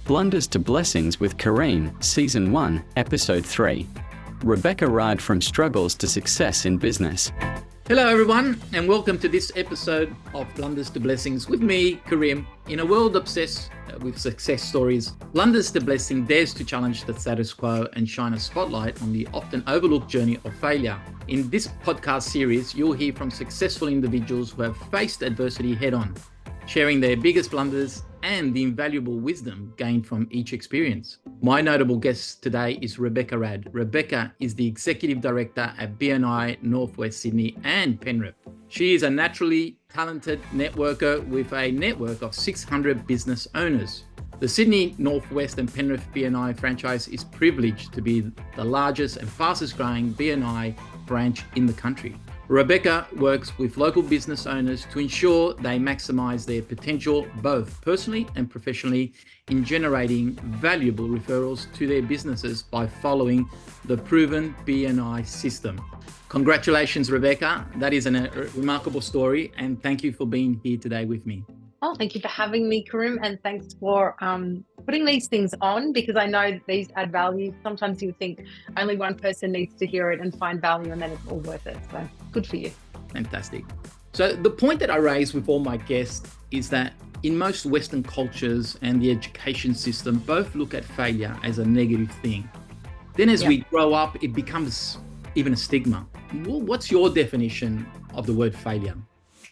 Blunders to Blessings with Kerim, Season 1, Episode 3. Rebecca Raad from struggles to success in business. Hello everyone, and welcome to this episode of Blunders to Blessings with me, Kerim. In a world obsessed with success stories, Blunders to Blessing dares to challenge the status quo and shine a spotlight on the often overlooked journey of failure. In this podcast series, you'll hear from successful individuals who have faced adversity head-on, sharing their biggest blunders and the invaluable wisdom gained from each experience. My notable guest today is Rebecca Raad. Rebecca is the Executive Director at BNI Northwest Sydney and Penrith. She is a naturally talented networker with a network of 600 business owners. The Sydney Northwest and Penrith BNI franchise is privileged to be the largest and fastest growing BNI branch in the country. Rebecca works with local business owners to ensure they maximize their potential both personally and professionally in generating valuable referrals to their businesses by following the proven BNI system. Congratulations, Rebecca. That is a remarkable story, and thank you for being here today with me. Oh, thank you for having me, Kerim, and thanks for putting these things on, because I know that these add value. Sometimes you think only one person needs to hear it and find value, and then it's all worth it. So good for you. Fantastic. So the point that I raise with all my guests is that in most Western cultures and the education system, both look at failure as a negative thing. Then as we grow up, it becomes even a stigma. What's your definition of the word failure?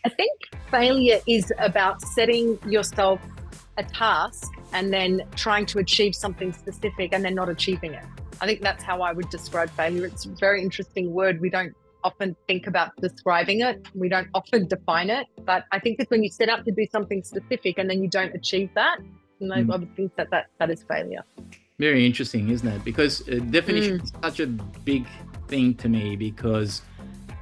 I think failure is about setting yourself a task and then trying to achieve something specific and then not achieving it. I think that's how I would describe failure. It's a very interesting word. We don't often think about describing it. We don't often define it. But I think it's when you set out to do something specific and then you don't achieve that. And I would think that is failure. Very interesting, isn't it? Because definition is such a big thing to me, because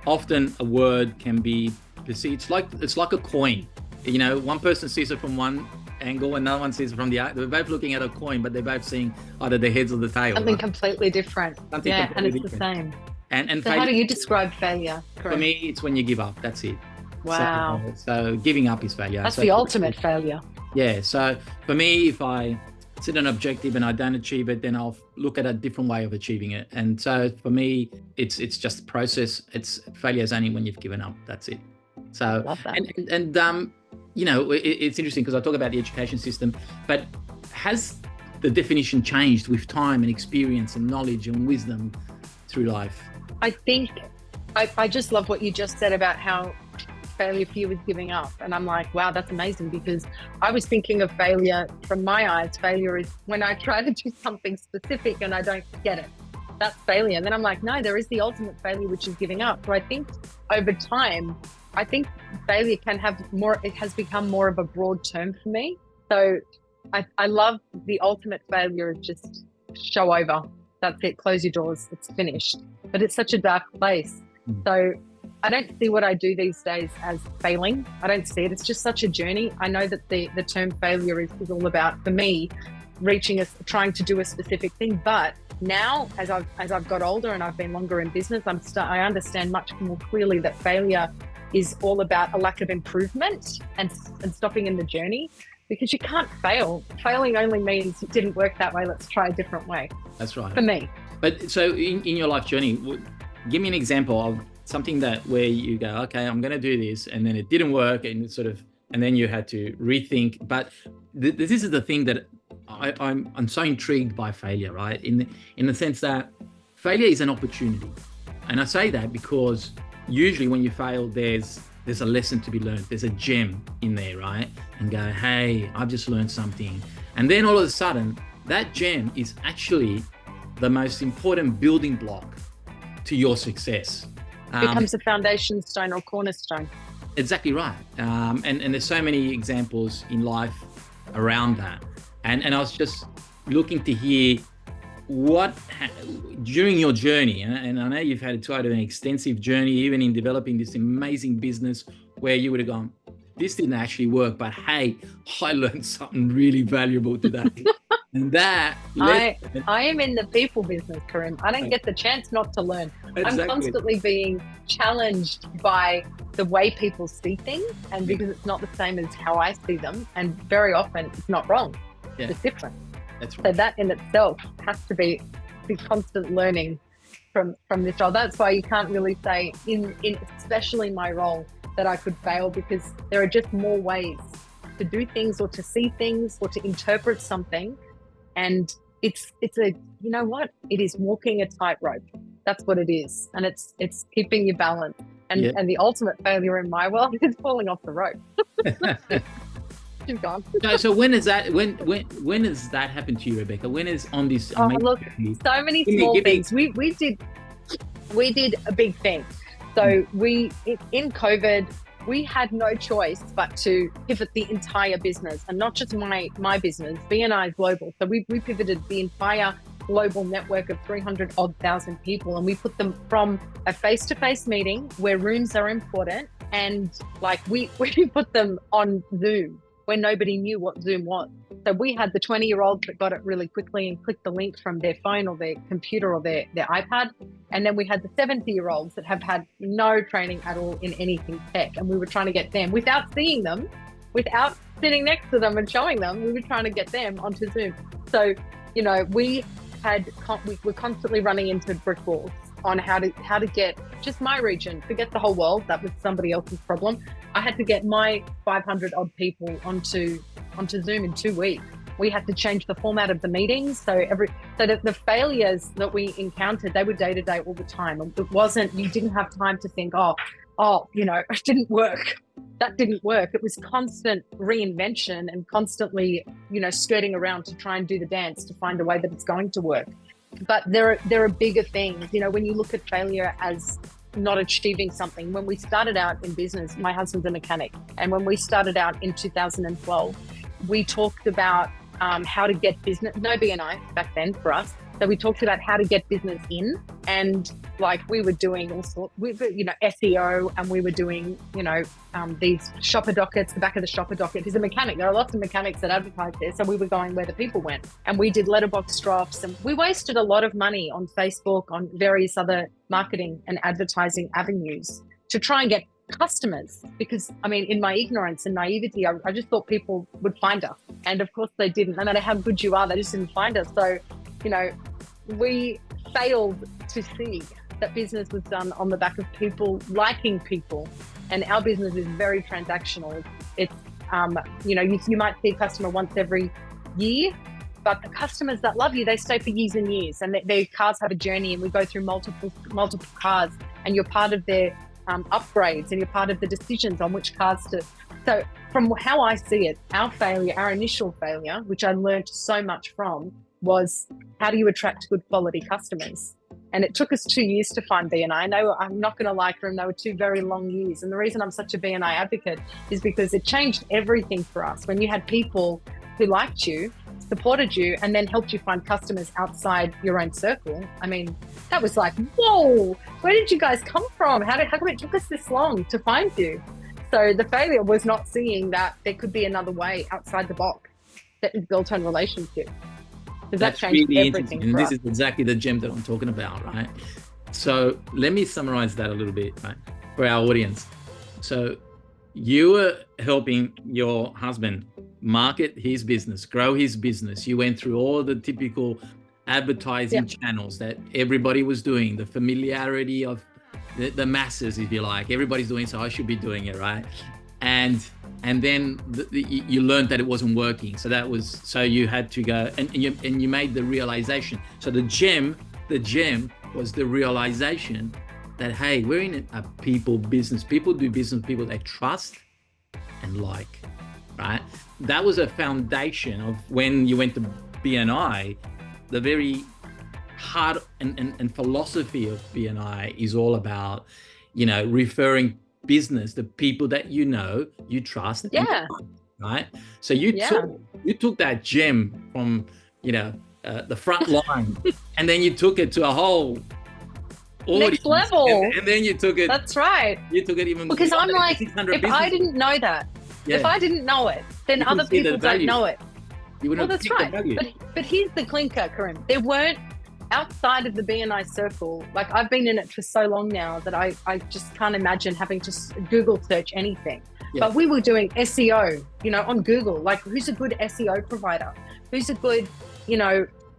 often a word can be perceived. It's like a coin. You know, one person sees it from one angle and another one sees it from the other. They're both looking at a coin, but they're both seeing either the heads or the tail. Something completely different. And it's the same. And so failure, how do you describe failure? For me, it's when you give up. That's it. Wow. So giving up is failure. That's the ultimate failure. Yeah. So for me, if I set an objective and I don't achieve it, then I'll look at a different way of achieving it. And so for me, it's just a process. It's failure is only when you've given up. That's it. So, and you know, it's interesting because I talk about the education system, but has the definition changed with time and experience and knowledge and wisdom through life? I think I just love what you just said about how failure for you is giving up. And I'm like, wow, that's amazing, because I was thinking of failure from my eyes. Failure is when I try to do something specific and I don't get it. That's failure. And then I'm like, no, there is the ultimate failure, which is giving up. So I think over time, I think failure can have more, it has become more of a broad term for me. So I love the ultimate failure is just show over. That's it, close your doors, it's finished. But it's such a dark place. So I don't see what I do these days as failing. I don't see it. It's just such a journey. I know that the term failure is all about, for me, trying to do a specific thing. But now, as I've got older and I've been longer in business, I understand much more clearly that failure is all about a lack of improvement and stopping in the journey, because you can't fail. Failing only means it didn't work that way. Let's try a different way. That's right. For me. But so in your life journey, give me an example of something where you go, okay, I'm going to do this, and then it didn't work, and and then you had to rethink. But this is the thing that I'm so intrigued by failure, right? In the sense that failure is an opportunity, and I say that because usually when you fail, there's a lesson to be learned. There's a gem in there, right? And go, hey, I've just learned something. And then all of a sudden, that gem is actually the most important building block to your success. Becomes a foundation stone or cornerstone. Exactly right. And there's so many examples in life around that. And I was just looking to hear during your journey, and I know you've had quite an extensive journey, even in developing this amazing business, where you would have gone, this didn't actually work, but hey, I learned something really valuable today. And that I am in the people business, Kerim. I don't get the chance not to learn. Exactly. I'm constantly being challenged by the way people see things, and because it's not the same as how I see them, and very often it's not wrong. It's different. That's So right. that in itself has to be constant learning from this role. That's why you can't really say in especially my role that I could fail, because there are just more ways to do things or to see things or to interpret something. And it's a, you know what, it is walking a tightrope. That's what it is. And it's keeping your balance. And Yeah. and the ultimate failure in my world is falling off the rope. She's gone. So when is that? When has that happened to you, Rebecca? When is on this? Oh, amazing look, journey? so many Give me- small give me- things. We did a big thing. So in COVID, we had no choice but to pivot the entire business, and not just my business, BNI Global. So we pivoted the entire global network of 300 odd thousand people, and we put them from a face-to-face meeting where rooms are important, and like we put them on Zoom where nobody knew what Zoom was. So we had the 20-year-olds that got it really quickly and clicked the link from their phone or their computer or their iPad. And then we had the 70-year-olds that have had no training at all in anything tech. And we were trying to get them, without seeing them, without sitting next to them and showing them, we were trying to get them onto Zoom. So, you know, we were constantly running into brick walls on how to get just my region, forget the whole world, that was somebody else's problem. I had to get my 500 odd people onto Zoom in 2 weeks. We had to change the format of the meetings. So the failures that we encountered, they were day to day all the time. It wasn't, you didn't have time to think, you know, it didn't work. That didn't work. It was constant reinvention and constantly, you know, skirting around to try and do the dance to find a way that it's going to work. But there are bigger things, you know, when you look at failure as not achieving something. When we started out in business, my husband's a mechanic. And when we started out in 2012, we talked about how to get business, no BNI back then for us. So we talked about how to get business in, and like we were doing all sorts, you know, SEO, and we were doing, you know, these shopper dockets, the back of the shopper docket. He's a mechanic. There are lots of mechanics that advertise there. So we were going where the people went, and we did letterbox drops, and we wasted a lot of money on Facebook, on various other marketing and advertising avenues to try and get customers, because I mean, in my ignorance and naivety, I just thought people would find us, and of course they didn't. No matter how good you are, they just didn't find us. So, you know, we failed to see that business was done on the back of people liking people, and our business is very transactional. It's you know, you might see a customer once every year, but the customers that love you, they stay for years and years, and their cars have a journey, and we go through multiple cars, and you're part of their upgrades, and you're part of the decisions on which cars to. So from how I see it, our initial failure, which I learned so much from, was how do you attract good quality customers? And it took us 2 years to find BNI. And I'm not going to lie, Kerim, they were 2 very long years. And the reason I'm such a BNI advocate is because it changed everything for us. When you had people who liked you, supported you, and then helped you find customers outside your own circle. I mean, that was like, whoa, where did you guys come from? How come it took us this long to find you? So the failure was not seeing that there could be another way outside the box that is built on relationships. Because that changed really everything interesting. for And us. this is exactly the gem that I'm talking about, right? So let me summarize that a little bit, right, for our audience. So you were helping your husband market his business, grow his business. You went through all the typical advertising channels that everybody was doing, the familiarity of the masses, if you like. Everybody's doing, so I should be doing it, right? And then you learned that it wasn't working. So you had to go and you made the realization. So the gem was the realization that, hey, we're in a people business. People do business with people they trust and like, right? That was a foundation of when you went to BNI. The very heart and philosophy of BNI is all about, you know, referring business, the people that you know, you trust, and like, right? So you took that gem from, you know, the front line, and then you took it to a whole audience, next level, and then you took it. That's right. You took it even because I'm like, if I didn't know that, if I didn't know it, then other people don't know it. Well, that's right. But here's the clinker, Kerim. There weren't, outside of the BNI circle, like I've been in it for so long now that I just can't imagine having to Google search anything. But we were doing SEO, on Google, like who's a good SEO provider? Who's a good,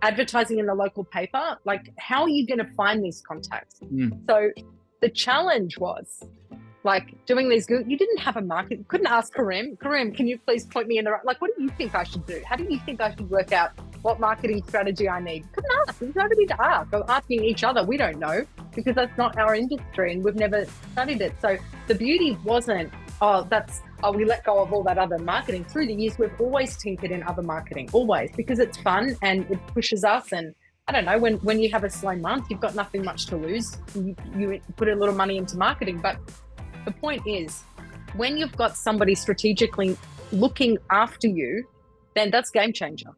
advertising in the local paper? Like, how are you going to find these contacts? So the challenge was like doing these Google, you didn't have a market. You couldn't ask Kerim, can you please point me in the right, like, what do you think I should do? How do you think I should work out what marketing strategy I need? Couldn't ask. There's nobody to ask. We're asking each other. We don't know because that's not our industry and we've never studied it. So the beauty wasn't, we let go of all that other marketing. Through the years, we've always tinkered in other marketing, always, because it's fun and it pushes us. And I don't know, when you have a slow month, you've got nothing much to lose. You put a little money into marketing. But the point is, when you've got somebody strategically looking after you, then that's game changer.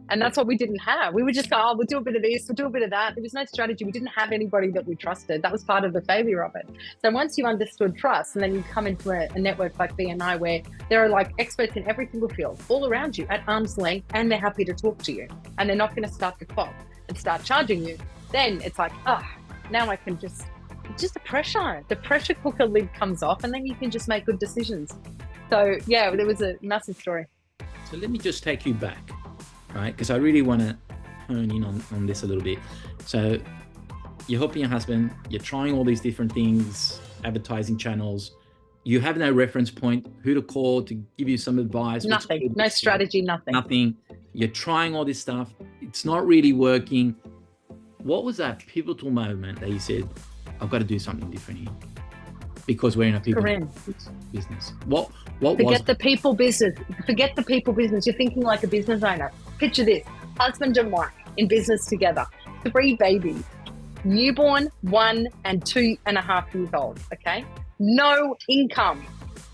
And that's what we didn't have. We would just go, we'll do a bit of this, we'll do a bit of that. There was no strategy. We didn't have anybody that we trusted. That was part of the failure of it. So once you understood trust, and then you come into a network like BNI where there are like experts in every single field all around you at arm's length, and they're happy to talk to you, and they're not going to start the clock and start charging you, then it's like, now I can just the pressure cooker lid comes off, and then you can just make good decisions. So yeah, there was a massive story. So let me just take you back, right? Because I really want to hone in on this a little bit. So you're helping your husband, you're trying all these different things, advertising channels, you have no reference point, who to call to give you some advice. Nothing, no strategy, nothing. You're trying all this stuff. It's not really working. What was that pivotal moment that you said, I've got to do something different here? Because we're in a people business. What Forget the people business. Forget the people business. You're thinking like a business owner. Picture this, husband and wife in business together, 3 babies, newborn, 1 and 2.5 years old, okay? No income.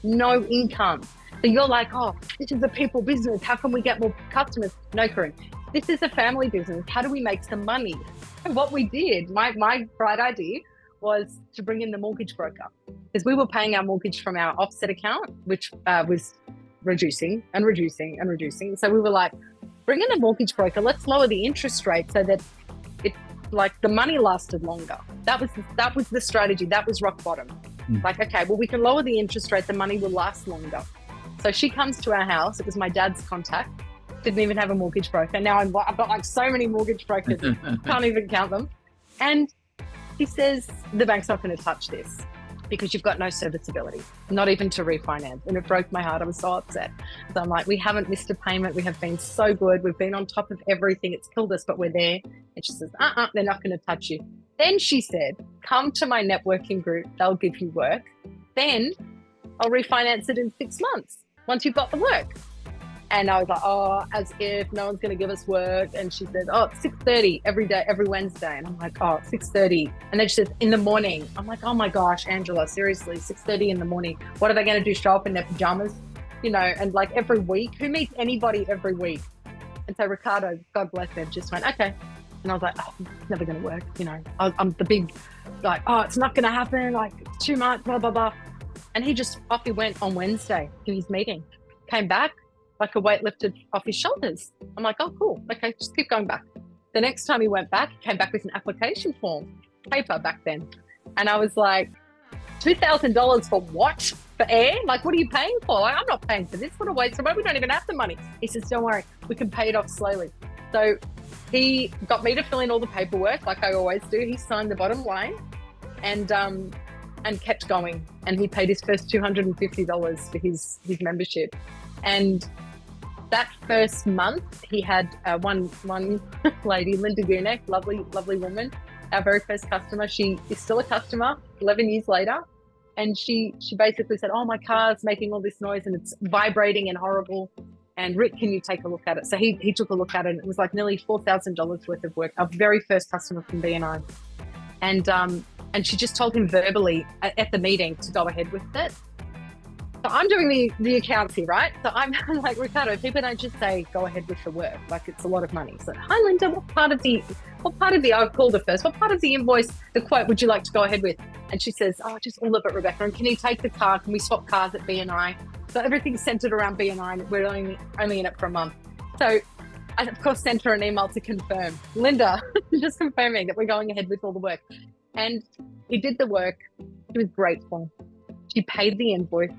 So you're like, this is a people business. How can we get more customers? No, Kerim. This is a family business. How do we make some money? And what we did, my bright idea was to bring in the mortgage broker, because we were paying our mortgage from our offset account, which was reducing. So we were like, bring in a mortgage broker. Let's lower the interest rate so that the money lasted longer. That was the strategy. That was rock bottom. Like, okay, well, we can lower the interest rate. The money will last longer. So she comes to our house. It was my dad's contact. Didn't even have a mortgage broker. Now I've got like so many mortgage brokers, can't even count them. And he says, the bank's not going to touch this because you've got no serviceability, not even to refinance. And it broke my heart. I was so upset. So I'm like, we haven't missed a payment. We have been so good. We've been on top of everything. It's killed us, but we're there. And she says, they're not going to touch you. Then she said, come to my networking group. They'll give you work. Then I'll refinance it in 6 months once you've got the work. And I was like, as if no one's going to give us work. And she said, it's 6:30 every day, every Wednesday. And I'm like, 6:30. And then she says, in the morning. I'm like, oh my gosh, Angela, seriously, 6:30 in the morning. What are they going to do? Show up in their pajamas? And like every week, who meets anybody every week? And so Ricardo, God bless him, just went, okay. And I was like, it's never going to work. I'm the big, like, it's not going to happen. Like, it's too much, blah, blah, blah. And he went on Wednesday to his meeting, came back, like a weight lifted off his shoulders. I'm like, cool. Okay, just keep going back. The next time he went back, he came back with an application form, paper back then. And I was like, $2,000 for what? For air? Like, what are you paying for? Like, I'm not paying for this. What a waste of money. We don't even have the money. He says, don't worry, we can pay it off slowly. So he got me to fill in all the paperwork like I always do. He signed the bottom line and kept going. And he paid his first $250 for his membership. And that first month, he had one lady, Linda Gunek, lovely woman, our very first customer. She is still a customer 11 years later. And she basically said, my car's making all this noise and it's vibrating and horrible. And Rick, can you take a look at it? So he took a look at it and it was like nearly $4,000 worth of work, our very first customer from BNI. And she just told him verbally at the meeting to go ahead with it. So I'm doing the accounts here, right? So I'm like, Ricardo, people don't just say, go ahead with the work. Like, it's a lot of money. So, hi, Linda, what part of the, I've called her first, what part of the invoice, the quote would you like to go ahead with? And she says, just all of it, Rebecca. And can you take the car? Can we swap cars at BNI? So everything's centered around BNI and we're only in it for a month. So I, of course, sent her an email to confirm. Linda, just confirming that we're going ahead with all the work. And he did the work. She was grateful. She paid the invoice.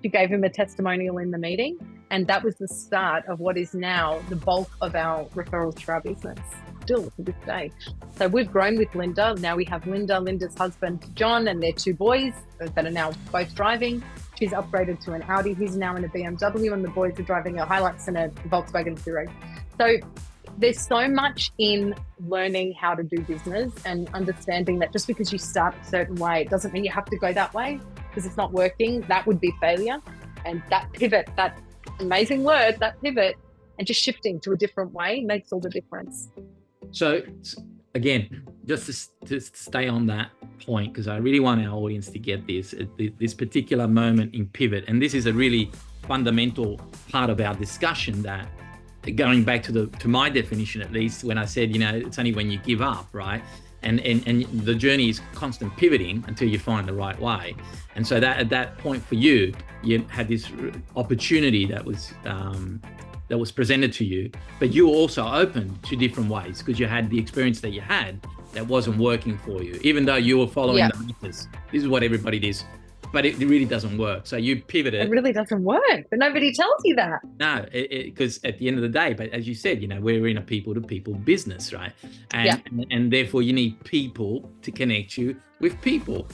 She gave him a testimonial in the meeting, and that was the start of what is now the bulk of our referrals to our business, still to this day. So we've grown with Linda. Now we have Linda's husband, John, and their 2 boys that are now both driving. She's upgraded to an Audi. He's now in a BMW, and the boys are driving a Hilux and a Volkswagen Touareg. So there's so much in learning how to do business and understanding that just because you start a certain way, it doesn't mean you have to go that way because it's not working. That would be failure. And that pivot, that amazing word, that pivot, and just shifting to a different way makes all the difference. So again, just to stay on that point, because I really want our audience to get this particular moment in pivot. And this is a really fundamental part of our discussion, that going back to my definition, at least, when I said, it's only when you give up, right? And the journey is constant pivoting until you find the right way. And so that at that point for you, you had this opportunity that was presented to you, but you were also open to different ways because you had the experience that you had that wasn't working for you, even though you were following the methods. This is what everybody does, but it really doesn't work. So you pivoted. It really doesn't work, but nobody tells you that. No, because at the end of the day, but as you said, we're in a people-to-people business, right? And therefore you need people to connect you with people.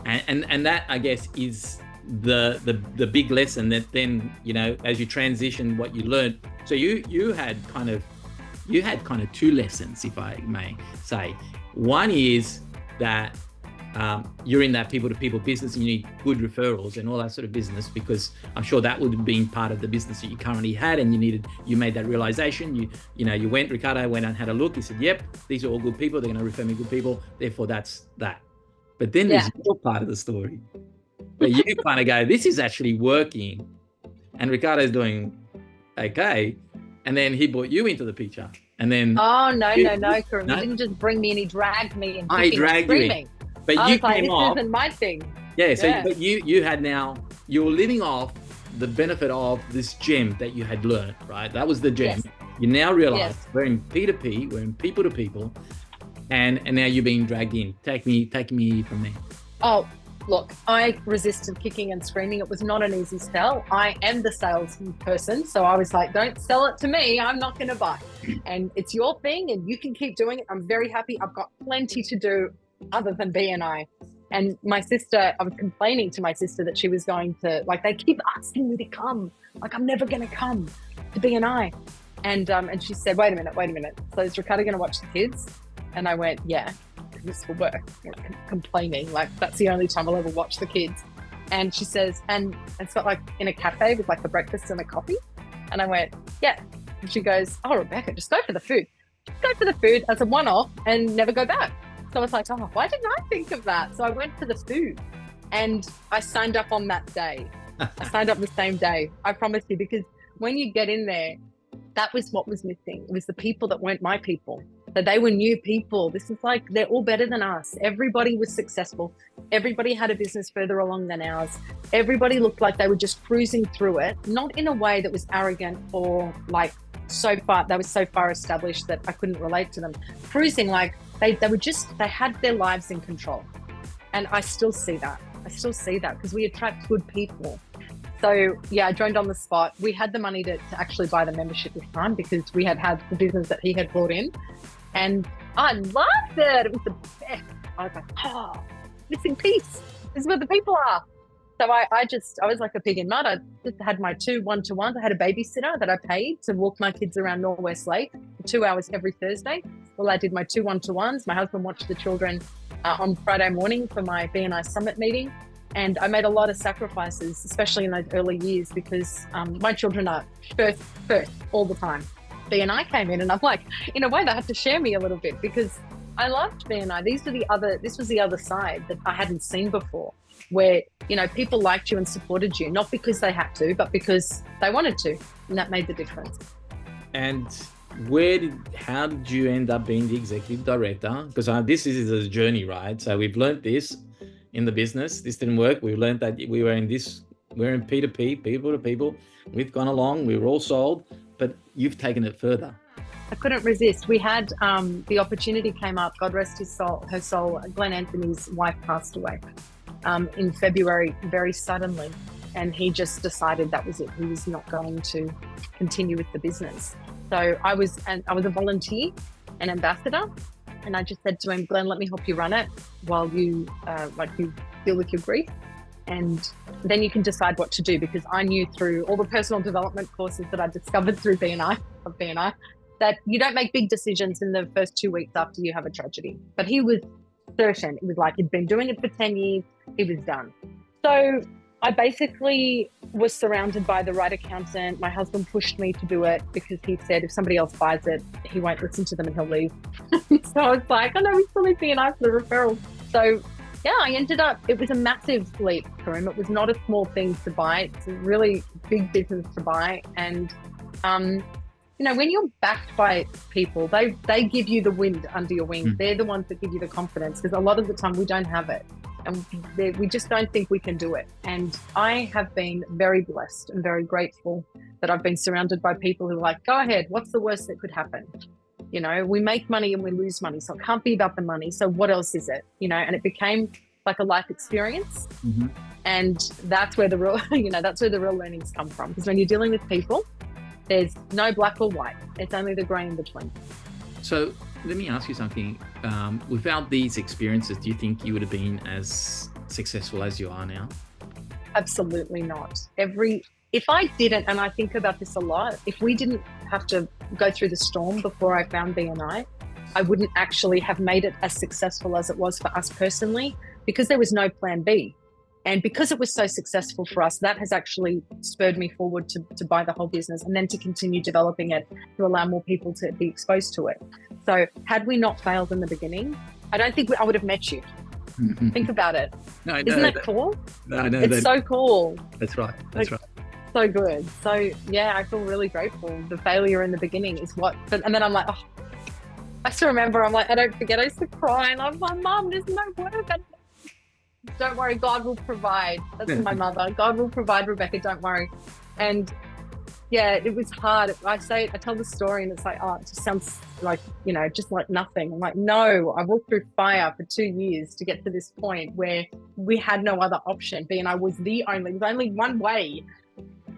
And that, I guess, is the big lesson that then, as you transition what you learned. So you had kind of 2 lessons, if I may say. One is that you're in that people-to-people business and you need good referrals and all that sort of business, because I'm sure that would have been part of the business that you currently had, and you made that realization. Ricardo went and had a look. He said, yep, these are all good people. They're going to refer me good people. Therefore, that's that. But then there's your part of the story where you kind of go, this is actually working, and Ricardo's doing okay. And then he brought you into the picture. And then no, Kerim. No? He didn't just bring me in, he dragged me in. He dragged you in. But I you was like, came this off. isn't my thing. Yeah, so but you had now, you were living off the benefit of this gem that you had learned, right? That was the gem. Yes. You now realize we're in P2P, we're in people to people, and now you're being dragged in. Take me from there. Oh, look, I resisted kicking and screaming. It was not an easy sell. I am the salesperson. So I was like, don't sell it to me. I'm not going to buy. And it's your thing and you can keep doing it. I'm very happy. I've got plenty to do other than BNI. And my sister, I was complaining to my sister that she was going to, they keep asking me to come. I'm never going to come to BNI. And she said, wait a minute. So is Ricardo going to watch the kids? And I went, yeah. This will work. Complaining, that's the only time I'll ever watch the kids. And she says, and it's got in a cafe with the breakfast and a coffee. And I went, yeah. And she goes, oh, Rebecca, just go for the food. Just go for the food as a one-off and never go back. So I was like, oh, why didn't I think of that? So I went for the food and I signed up on that day. I signed up the same day, I promise you, because when you get in there, that was what was missing. It was the people that weren't my people. So they were new people. This is they're all better than us. Everybody was successful. Everybody had a business further along than ours. Everybody looked like they were just cruising through it, not in a way that was arrogant or they were so far established that I couldn't relate to them. Cruising they had their lives in control. And I still see that. Because we attract good people. So I joined on the spot. We had the money to actually buy the membership this time because we had the business that he had brought in. And I loved it. It was the best. I was like, missing piece. This is where the people are. So I was like a pig in mud. I just had my 2 one-to-ones. I had a babysitter that I paid to walk my kids around Norwest Lake for 2 hours every Thursday. Well, I did my 2 one-to-ones. My husband watched the children on Friday morning for my BNI Summit meeting. And I made a lot of sacrifices, especially in those early years, because my children are first all the time. BNI came in and I'm like, in a way they had to share me a little bit because I loved BNI. This was the other side that I hadn't seen before, where, people liked you and supported you, not because they had to, but because they wanted to. And that made the difference. And how did you end up being the executive director? Because this is a journey, right? So we've learned this in the business. This didn't work. We learned that we're in P2P, people to people. We've gone along. We were all sold, but you've taken it further. I couldn't resist. We had the opportunity came up. God rest her soul. Glenn Anthony's wife passed away in February, very suddenly. and he just decided that was it. He was not going to continue with the business. So I was a volunteer, an ambassador, and I just said to him, Glenn, let me help you run it while you you deal with your grief, and then you can decide what to do. Because I knew through all the personal development courses that I discovered through BNI that you don't make big decisions in the first 2 weeks after you have a tragedy. But he was certain. It was like he'd been doing it for 10 years. He was done. So I basically was surrounded by the right accountant. My husband pushed me to do it because he said if somebody else buys it, he won't listen to them and he'll leave. So I was like, oh no, we still need BNI for the referral. So yeah, I ended up, it was a massive leap for him. It was not a small thing to buy. It's a really big business to buy. And, when you're backed by people, they give you the wind under your wings. They're the ones that give you the confidence, because a lot of the time we don't have it. And we just don't think we can do it. And I have been very blessed and very grateful that I've been surrounded by people who are like, go ahead, what's the worst that could happen? We make money and we lose money, so it can't be about the money. So what else is it? And it became like a life experience. And that's where the real, that's where the real learnings come from. Because when you're dealing with people, there's no black or white. It's only the grey in between. So let me ask you something. Without these experiences, do you think you would have been as successful as you are now? Absolutely not. If I didn't, and I think about this a lot, if we didn't have to go through the storm before I found BNI, I wouldn't actually have made it as successful as it was for us personally, because there was no plan B. And because it was so successful for us, that has actually spurred me forward to buy the whole business and then to continue developing it to allow more people to be exposed to it. So had we not failed in the beginning, I don't think I would have met you. Think about it. No, isn't that cool? No, it's so cool. That's right. That's right. So good. So yeah, I feel really grateful. The failure in the beginning is and then I'm like, oh, I still remember, I'm like, I don't forget, I used to cry and I'm like, Mom, there's no work. Don't worry, God will provide. That's my mother. God will provide, Rebecca, don't worry. And yeah, it was hard. I tell the story and it's like, oh, it just sounds like, just like nothing. I'm like, no, I walked through fire for 2 years to get to this point where we had no other option. BNI was there's only one way.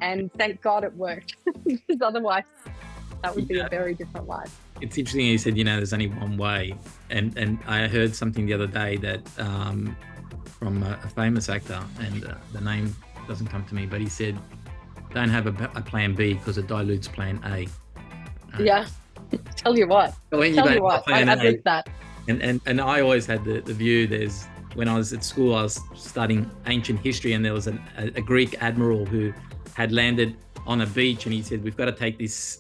And thank God it worked, because otherwise that would be a very different life. It's interesting you said, there's only one way. And I heard something the other day that from a famous actor, and the name doesn't come to me, but he said, don't have a plan B because it dilutes plan A. Yeah, tell you what. I've read that. And I always had the view, when I was at school, I was studying ancient history, and there was a Greek admiral who had landed on a beach, and he said, we've got to take this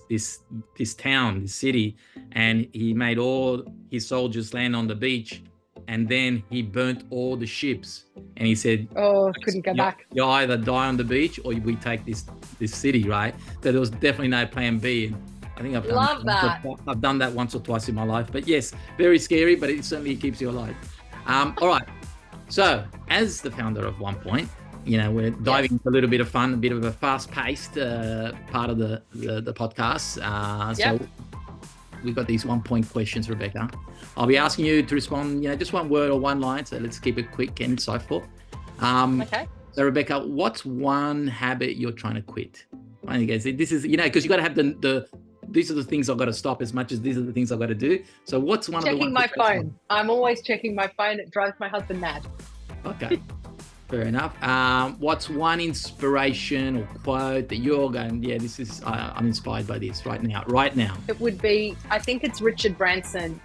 town, this city, and he made all his soldiers land on the beach, and then he burnt all the ships, and he said, couldn't go back. You either die on the beach or we take this city, right? So there was definitely no plan B. And I think I've done that once or twice in my life, but yes, very scary, but it certainly keeps you alive. All right. So as the founder of One Point, we're diving into a little bit of fun, a bit of a fast-paced part of the podcast. So we've got these 1 point questions, Rebecca. I'll be asking you to respond, just one word or one line. So let's keep it quick and insightful. Okay. So Rebecca, what's one habit you're trying to quit? This is, because you got to have these are the things I've got to stop as much as these are the things I've got to do. So what's one of the ones? Checking my phone. I'm always checking my phone. It drives my husband mad. Okay. Fair enough. What's one inspiration or quote that you're going, I'm inspired by this right now? It would be, I think it's Richard Branson,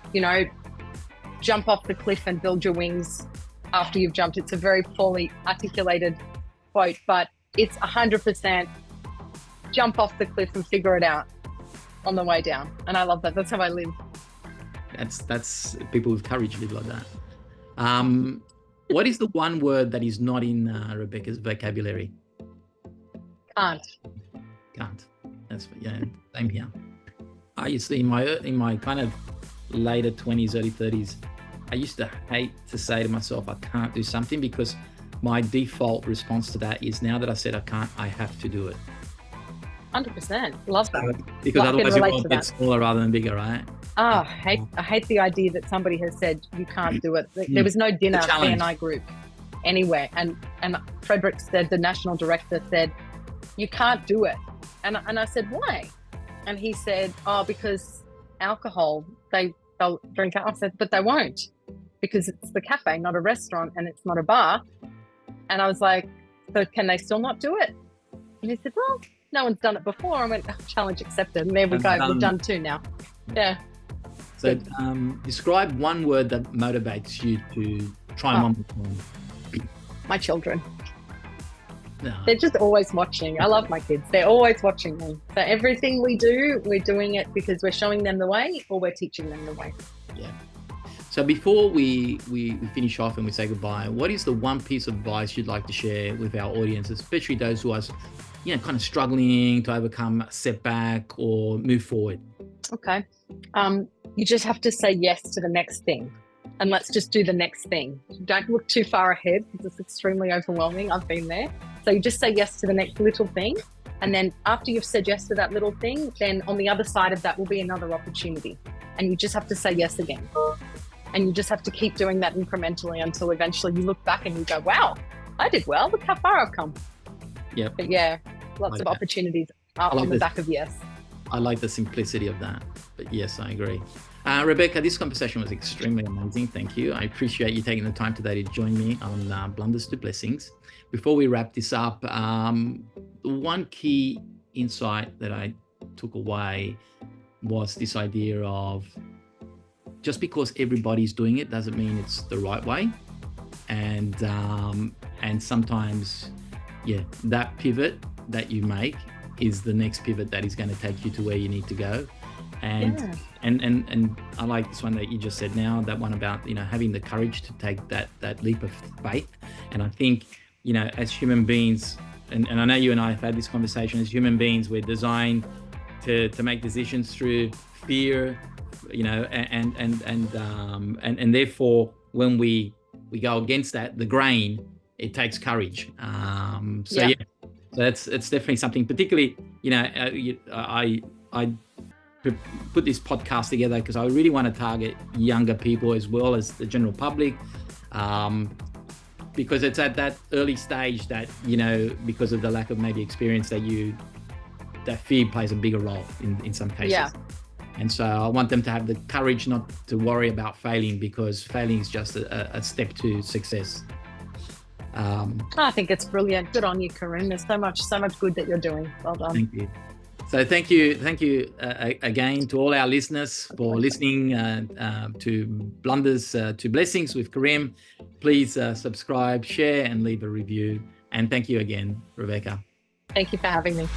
jump off the cliff and build your wings after you've jumped. It's a very poorly articulated quote, but it's 100% jump off the cliff and figure it out on the way down. And I love that. That's how I live. That's people with courage live like that. What is the one word that is not in Rebecca's vocabulary? Can't. That's same here. I used to, in my kind of later 20s, early 30s, I used to hate to say to myself, I can't do something, because my default response to that is, now that I said I can't, I have to do it. 100%. Love that. Because otherwise you'll get smaller rather than bigger, right? I hate the idea that somebody has said you can't do it. There was no dinner BNI group anywhere. And Frederick said, the national director said, you can't do it. And I said, why? And he said, oh, because alcohol, they'll drink it. I said, but they won't, because it's the cafe, not a restaurant, and it's not a bar. And I was like, so can they still not do it? And he said, well, no one's done it before. I went, oh, challenge accepted. And there we go. We've done 2 now. Yeah. So describe one word that motivates you to try one more time. My children. No. They're just always watching. I love my kids. They're always watching me. So everything we do, we're doing it because we're showing them the way, or we're teaching them the way. Yeah. So before we finish off and we say goodbye, what is the one piece of advice you'd like to share with our audience, especially those who are, kind of struggling to overcome a setback or move forward? Okay. You just have to say yes to the next thing. And let's just do the next thing. Don't look too far ahead because it's extremely overwhelming. I've been there. So you just say yes to the next little thing. And then after you've said yes to that little thing, then on the other side of that will be another opportunity. And you just have to say yes again. And you just have to keep doing that incrementally until eventually you look back and you go, wow, I did well. Look how far I've come. Yeah. But yeah, lots of opportunities on the back of yes. I like the simplicity of that. But yes, I agree. Rebecca, this conversation was extremely amazing. Thank you. I appreciate you taking the time today to join me on Blunders to Blessings. Before we wrap this up, one key insight that I took away was this idea of just because everybody's doing it doesn't mean it's the right way. And sometimes, that pivot that you make is the next pivot that is going to take you to where you need to go. And I like this one that you just said now, that one about, having the courage to take that leap of faith. And I think, as human beings, and I know you and I have had this conversation, as human beings, we're designed to make decisions through fear, and therefore when we go against that, the grain, it takes courage. So it's definitely something, particularly, I put this podcast together because I really want to target younger people as well as the general public, because it's at that early stage that, because of the lack of maybe experience, that fear plays a bigger role in some cases. Yeah. And so I want them to have the courage not to worry about failing, because failing is just a step to success. I think it's brilliant. Good on you, Kerim. There's so much good that you're doing. Well done. Thank you. So thank you again to all our listeners for listening to Blunders to Blessings with Kerim. Please subscribe, share, and leave a review. And thank you again, Rebecca. Thank you for having me.